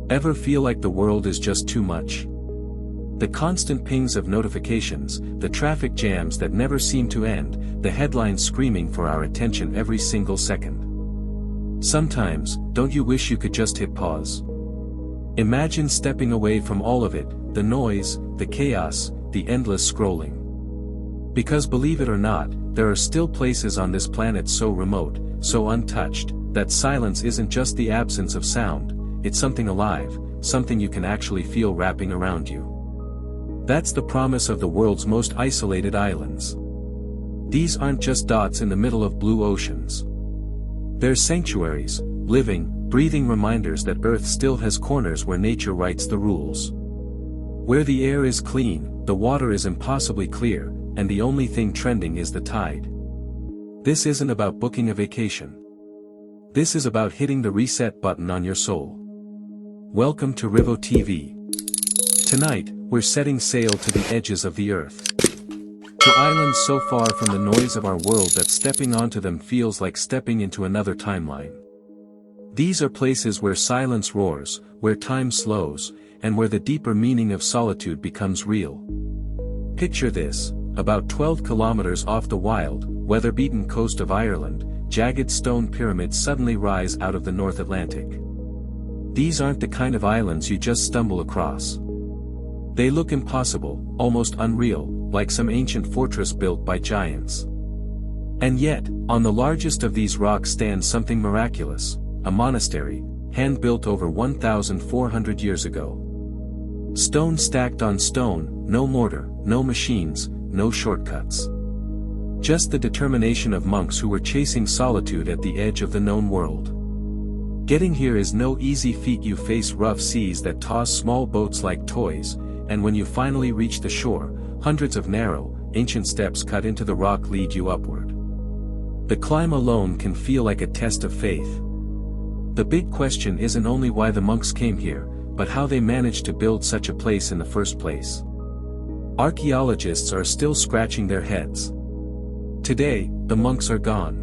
Ever feel like the world is just too much? The constant pings of notifications, the traffic jams that never seem to end, the headlines screaming for our attention every single second. Sometimes, don't you wish you could just hit pause? Imagine stepping away from all of it, the noise, the chaos, the endless scrolling. Because believe it or not, there are still places on this planet so remote, so untouched, that silence isn't just the absence of sound, it's something alive, something you can actually feel wrapping around you. That's the promise of the world's most isolated islands. These aren't just dots in the middle of blue oceans. They're sanctuaries, living, breathing reminders that Earth still has corners where nature writes the rules. Where the air is clean, the water is impossibly clear, and the only thing trending is the tide. This isn't about booking a vacation. This is about hitting the reset button on your soul. Welcome to Rivo TV. Tonight, we're setting sail to the edges of the earth. To islands so far from the noise of our world that stepping onto them feels like stepping into another timeline. These are places where silence roars, where time slows, and where the deeper meaning of solitude becomes real. Picture this, about 12 kilometers off the wild, weather-beaten coast of Ireland, jagged stone pyramids suddenly rise out of the North Atlantic. These aren't the kind of islands you just stumble across. They look impossible, almost unreal, like some ancient fortress built by giants. And yet, on the largest of these rocks stands something miraculous, a monastery, hand-built over 1,400 years ago. Stone stacked on stone, no mortar, no machines, no shortcuts. Just the determination of monks who were chasing solitude at the edge of the known world. Getting here is no easy feat. You face rough seas that toss small boats like toys, and when you finally reach the shore, hundreds of narrow, ancient steps cut into the rock lead you upward. The climb alone can feel like a test of faith. The big question isn't only why the monks came here, but how they managed to build such a place in the first place. Archaeologists are still scratching their heads. Today, the monks are gone.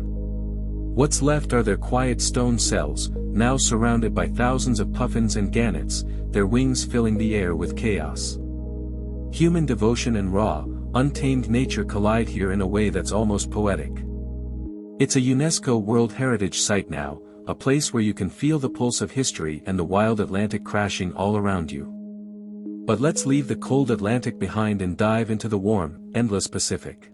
What's left are their quiet stone cells, now surrounded by thousands of puffins and gannets, their wings filling the air with chaos. Human devotion and raw, untamed nature collide here in a way that's almost poetic. It's a UNESCO World Heritage Site now, a place where you can feel the pulse of history and the wild Atlantic crashing all around you. But let's leave the cold Atlantic behind and dive into the warm, endless Pacific.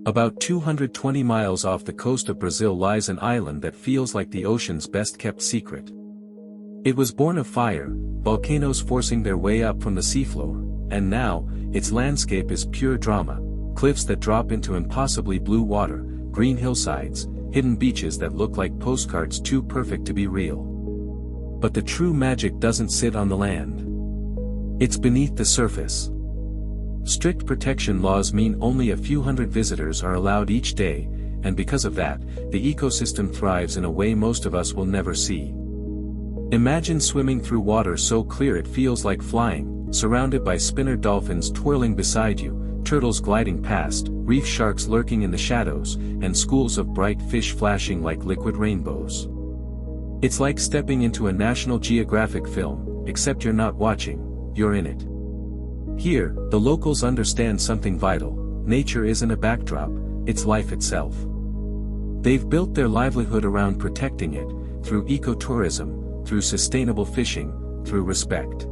About 220 miles off the coast of Brazil lies an island that feels like the ocean's best-kept secret. It was born of fire, volcanoes forcing their way up from the seafloor, and now, its landscape is pure drama, cliffs that drop into impossibly blue water, green hillsides, hidden beaches that look like postcards too perfect to be real. But the true magic doesn't sit on the land. It's beneath the surface. Strict protection laws mean only a few hundred visitors are allowed each day, and because of that, the ecosystem thrives in a way most of us will never see. Imagine swimming through water so clear it feels like flying, surrounded by spinner dolphins twirling beside you, turtles gliding past, reef sharks lurking in the shadows, and schools of bright fish flashing like liquid rainbows. It's like stepping into a National Geographic film, except you're not watching, you're in it. Here, the locals understand something vital: nature isn't a backdrop, it's life itself. They've built their livelihood around protecting it, through ecotourism, through sustainable fishing, through respect.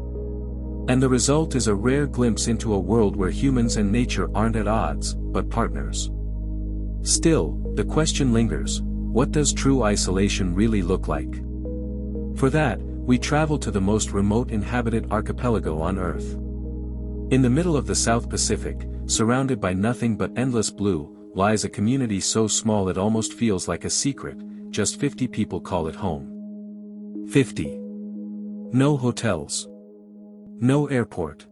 And the result is a rare glimpse into a world where humans and nature aren't at odds, but partners. Still, the question lingers: what does true isolation really look like? For that, we travel to the most remote inhabited archipelago on Earth. In the middle of the South Pacific, surrounded by nothing but endless blue, lies a community so small it almost feels like a secret. Just 50 people call it home. 50. No hotels. No airport.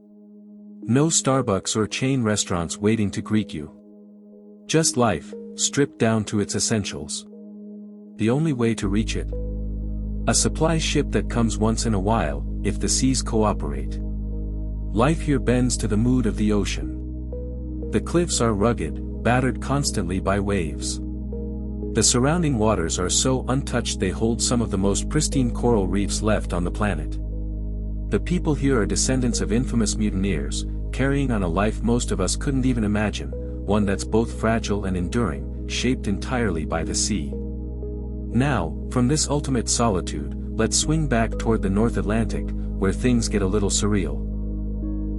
No Starbucks or chain restaurants waiting to greet you. Just life, stripped down to its essentials. The only way to reach it? A supply ship that comes once in a while, if the seas cooperate. Life here bends to the mood of the ocean. The cliffs are rugged, battered constantly by waves. The surrounding waters are so untouched they hold some of the most pristine coral reefs left on the planet. The people here are descendants of infamous mutineers, carrying on a life most of us couldn't even imagine, one that's both fragile and enduring, shaped entirely by the sea. Now, from this ultimate solitude, let's swing back toward the North Atlantic, where things get a little surreal.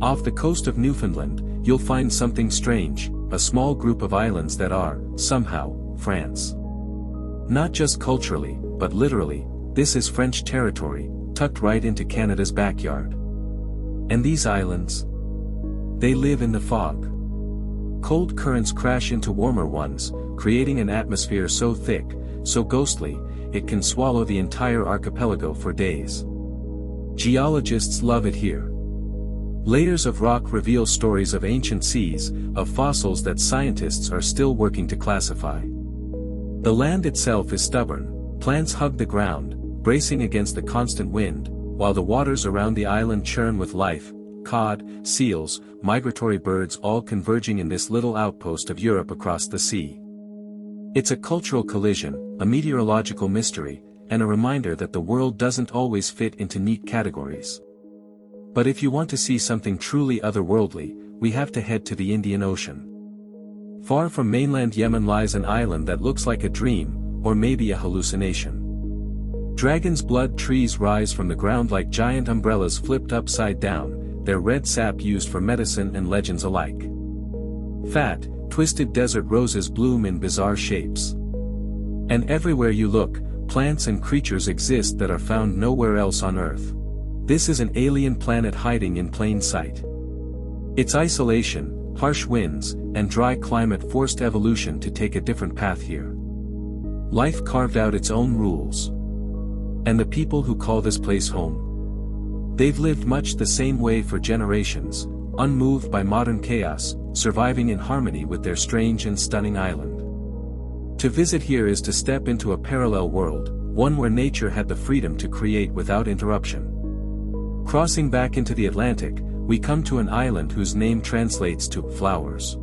Off the coast of Newfoundland, you'll find something strange, a small group of islands that are, somehow, France. Not just culturally, but literally, this is French territory, tucked right into Canada's backyard. And these islands? They live in the fog. Cold currents crash into warmer ones, creating an atmosphere so thick, so ghostly, it can swallow the entire archipelago for days. Geologists love it here. Layers of rock reveal stories of ancient seas, of fossils that scientists are still working to classify. The land itself is stubborn, plants hug the ground, bracing against the constant wind, while the waters around the island churn with life, cod, seals, migratory birds all converging in this little outpost of Europe across the sea. It's a cultural collision, a meteorological mystery, and a reminder that the world doesn't always fit into neat categories. But if you want to see something truly otherworldly, we have to head to the Indian Ocean. Far from mainland Yemen lies an island that looks like a dream, or maybe a hallucination. Dragon's blood trees rise from the ground like giant umbrellas flipped upside down, their red sap used for medicine and legends alike. Fat, twisted desert roses bloom in bizarre shapes. And everywhere you look, plants and creatures exist that are found nowhere else on Earth. This is an alien planet hiding in plain sight. Its isolation, harsh winds, and dry climate forced evolution to take a different path here. Life carved out its own rules. And the people who call this place home? They've lived much the same way for generations, unmoved by modern chaos, surviving in harmony with their strange and stunning island. To visit here is to step into a parallel world, one where nature had the freedom to create without interruption. Crossing back into the Atlantic, we come to an island whose name translates to flowers.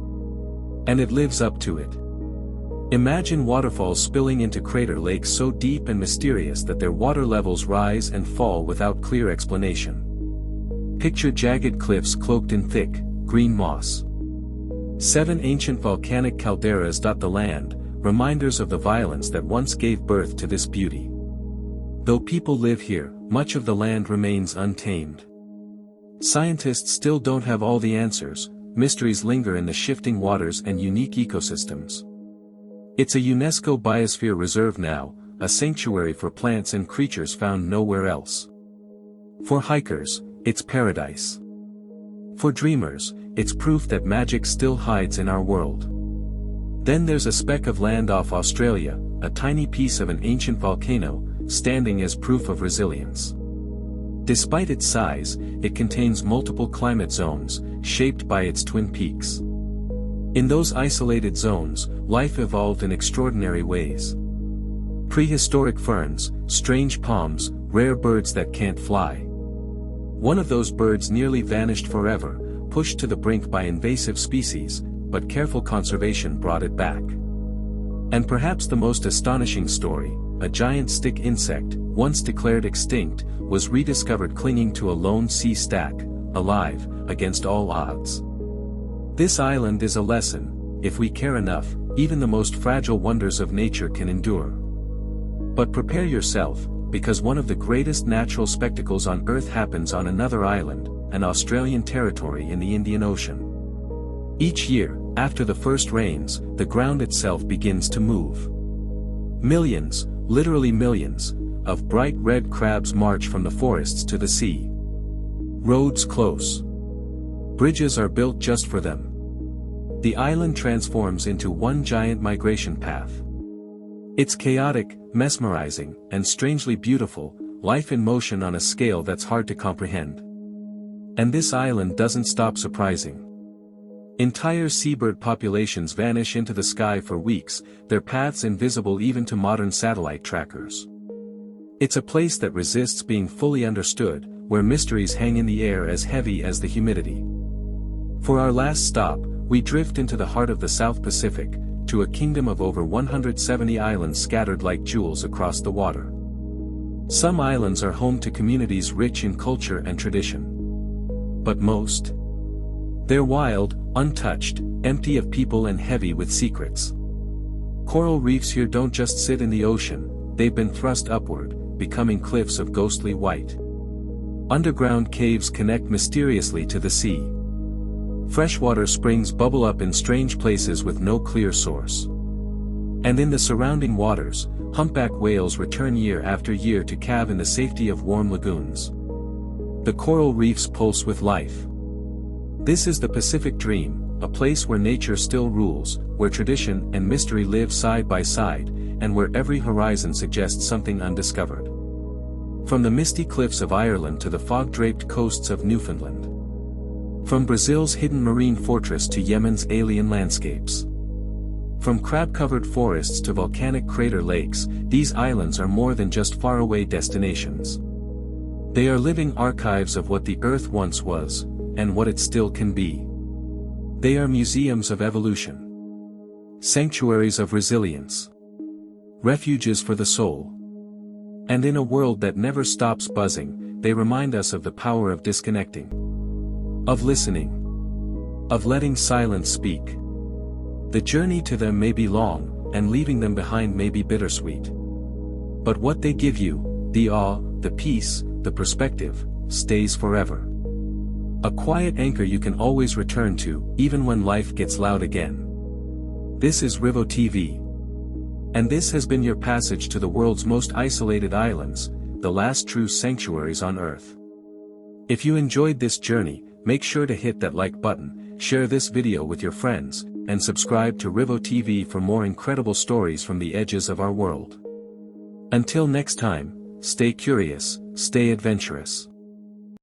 And it lives up to it. Imagine waterfalls spilling into crater lakes so deep and mysterious that their water levels rise and fall without clear explanation. Picture jagged cliffs cloaked in thick, green moss. 7 ancient volcanic calderas dot the land, reminders of the violence that once gave birth to this beauty. Though people live here, much of the land remains untamed. Scientists still don't have all the answers, mysteries linger in the shifting waters and unique ecosystems. It's a UNESCO Biosphere Reserve now, a sanctuary for plants and creatures found nowhere else. For hikers, it's paradise. For dreamers, it's proof that magic still hides in our world. Then there's a speck of land off Australia, a tiny piece of an ancient volcano, standing as proof of resilience. Despite its size, it contains multiple climate zones, shaped by its twin peaks. In those isolated zones, life evolved in extraordinary ways. Prehistoric ferns, strange palms, rare birds that can't fly. One of those birds nearly vanished forever, pushed to the brink by invasive species, but careful conservation brought it back. And perhaps the most astonishing story, a giant stick insect, once declared extinct, was rediscovered clinging to a lone sea stack, alive, against all odds. This island is a lesson: if we care enough, even the most fragile wonders of nature can endure. But prepare yourself, because one of the greatest natural spectacles on Earth happens on another island, an Australian territory in the Indian Ocean. Each year, after the first rains, the ground itself begins to move. Millions, literally millions, of bright red crabs march from the forests to the sea. Roads close. Bridges are built just for them. The island transforms into one giant migration path. It's chaotic, mesmerizing, and strangely beautiful, life in motion on a scale that's hard to comprehend. And this island doesn't stop surprising. Entire seabird populations vanish into the sky for weeks, their paths invisible even to modern satellite trackers. It's a place that resists being fully understood, where mysteries hang in the air as heavy as the humidity. For our last stop, we drift into the heart of the South Pacific, to a kingdom of over 170 islands scattered like jewels across the water. Some islands are home to communities rich in culture and tradition. But most? They're wild, untouched, empty of people and heavy with secrets. Coral reefs here don't just sit in the ocean, they've been thrust upward, becoming cliffs of ghostly white. Underground caves connect mysteriously to the sea. Freshwater springs bubble up in strange places with no clear source. And in the surrounding waters, humpback whales return year after year to calve in the safety of warm lagoons. The coral reefs pulse with life. This is the Pacific Dream, a place where nature still rules, where tradition and mystery live side by side, and where every horizon suggests something undiscovered. From the misty cliffs of Ireland to the fog-draped coasts of Newfoundland. From Brazil's hidden marine fortress to Yemen's alien landscapes. From crab-covered forests to volcanic crater lakes, these islands are more than just faraway destinations. They are living archives of what the Earth once was, and what it still can be. They are museums of evolution. Sanctuaries of resilience. Refuges for the soul. And in a world that never stops buzzing, they remind us of the power of disconnecting. Of listening. Of letting silence speak. The journey to them may be long, and leaving them behind may be bittersweet. But what they give you, the awe, the peace, the perspective, stays forever. A quiet anchor you can always return to, even when life gets loud again. This is Rivo TV. And this has been your passage to the world's most isolated islands, the last true sanctuaries on Earth. If you enjoyed this journey, make sure to hit that like button, share this video with your friends, and subscribe to Rivo TV for more incredible stories from the edges of our world. Until next time, stay curious, stay adventurous.